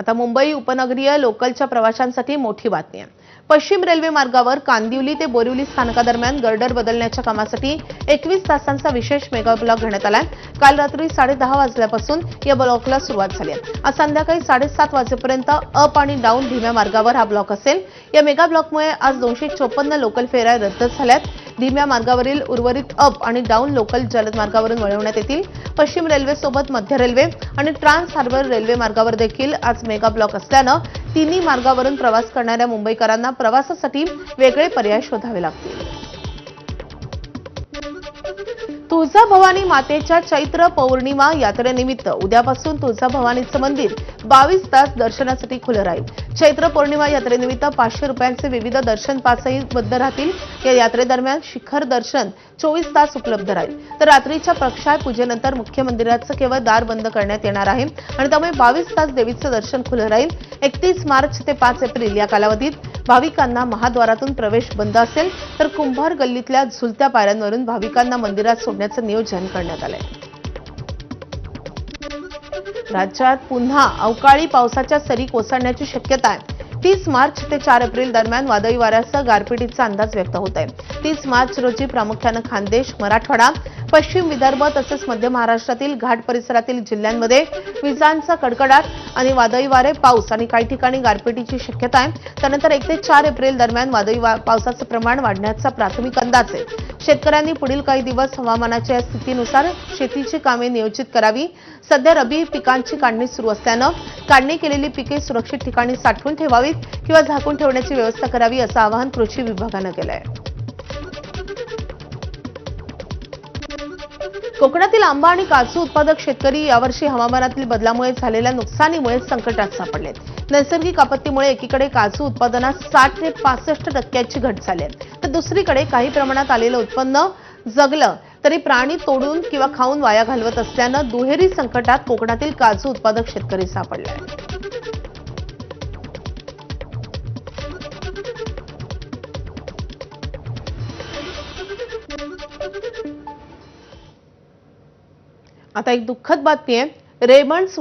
आता मुंबई उपनगरीय लोकलच्या प्रवाशांसाठी मोठी बातमी आहे। पश्चिम रेल्वे मार्गावर कांदिवली ते बोरिवली स्थानकादरम्यान गर्डर बदलण्याच्या कामासाठी 21 तासांचा विशेष मेगा ब्लॉक घेण्यात आलाय। काल रात्री 10:30 वाजल्यापासून या ब्लॉकला सुरुवात झाली आहे। आज संध्याकाळी 7:30 वाजेपर्यंत अप आणि डाऊन धीम्या मार्गावर हा ब्लॉक असेल। या मेगा ब्लॉकमुळे आज 254 लोकल फेऱ्या रद्द झाल्यात। धीम्या मार्गावरील उर्वरित अप आणि डाऊन लोकल जलद मार्गावरून वळवण्यात येतील। पश्चिम रेल्वे सोबत मध्य रेल्वे आणि ट्रान्स हार्बर रेल्वे मार्गावर देखील आज मेगा ब्लॉक असल्याने तिन्ही मार्गावरून प्रवास करणाऱ्या मुंबईकरांना प्रवासासाठी वेगळे पर्याय शोधावे लागतील। तुळजाभवानी मातेच्या चैत्र पौर्णिमा यात्रेनिमित्त उद्यापासून तुळजाभवानीचं मंदिर 22 तास दर्शनासाठी खुलं राहील। चैत्र पौर्णिमा यात्रेनिमित्त 500 रुपयांचे विविध दर्शन पासही बंद राहतील। या यात्रेदरम्यान शिखर दर्शन 24 तास उपलब्ध राहील, तर रात्रीच्या प्रक्षाळ पूजेनंतर मुख्य मंदिराचं केवळ दार बंद करण्यात येणार आहे आणि त्यामुळे 22 तास देवीचं दर्शन खुलं राहील। 31 मार्च ते 5 एप्रिल या कालावधीत भाविकांना महाद्वारातून प्रवेश बंद असेल, तर कुंभार गल्लीतल्या झुलत्या पायऱ्यांवरून भाविकांना मंदिरात सोडण्याचं नियोजन करण्यात आलंय। राज्यात पुन्हा अवकाळी पावसाच्या सरी कोसळण्याची शक्यता आहे। 30 मार्च ते 4 एप्रिल दरम्यान वादळी वाऱ्यासह गारपिटीचा अंदाज व्यक्त होत आहे। 30 मार्च रोजी प्रामुख्याने खानदेश, मराठवाडा, पश्चिम विदर्भ तसेच मध्य महाराष्ट्रातील घाट परिसरातील जिल्ह्यांमध्ये विजांचा कडकडाट आणि वादळी वारे, पाऊस आणि काही ठिकाणी गारपिटीची शक्यता आहे। त्यानंतर 1 ते 4 एप्रिल दरम्यान वादळी पावसाचं प्रमाण वाढण्याचा प्राथमिक अंदाज आहे। शेतकऱ्यांनी पुढील काही दिवस हवामानाच्या स्थितीनुसार शेतीची कामे नियोजित करावी। सध्या रबी पिकांची काढणी सुरू असल्याने काढणी केलेली पिके सुरक्षित ठिकाणी साठवून ठेवावीत किंवा झाकून ठेवण्याची व्यवस्था करावी असं आवाहन कृषी विभागाने केलं आहे। कोकणातील आंबा आणि काजू उत्पादक शेतकरी यावर्षी हवामानातील बदलामुळे झालेल्या नुकसानीमुळे संकटात सापडलेत। नैसर्गिक आपत्तीमुळे एकीकडे काजू उत्पादनात 60 ते 65% घट झाली आहे, तर दुसरीकडे काही प्रमाणात आलेलं उत्पन्न जगलं तरी प्राणी तोडून किंवा खाऊन वाया घालवत असल्यानं दुहेरी संकटात कोकणातील काजू उत्पादक शेतकरी सापडले आहेत। आता एक दुःखद बातमी आहे। रेमंड्स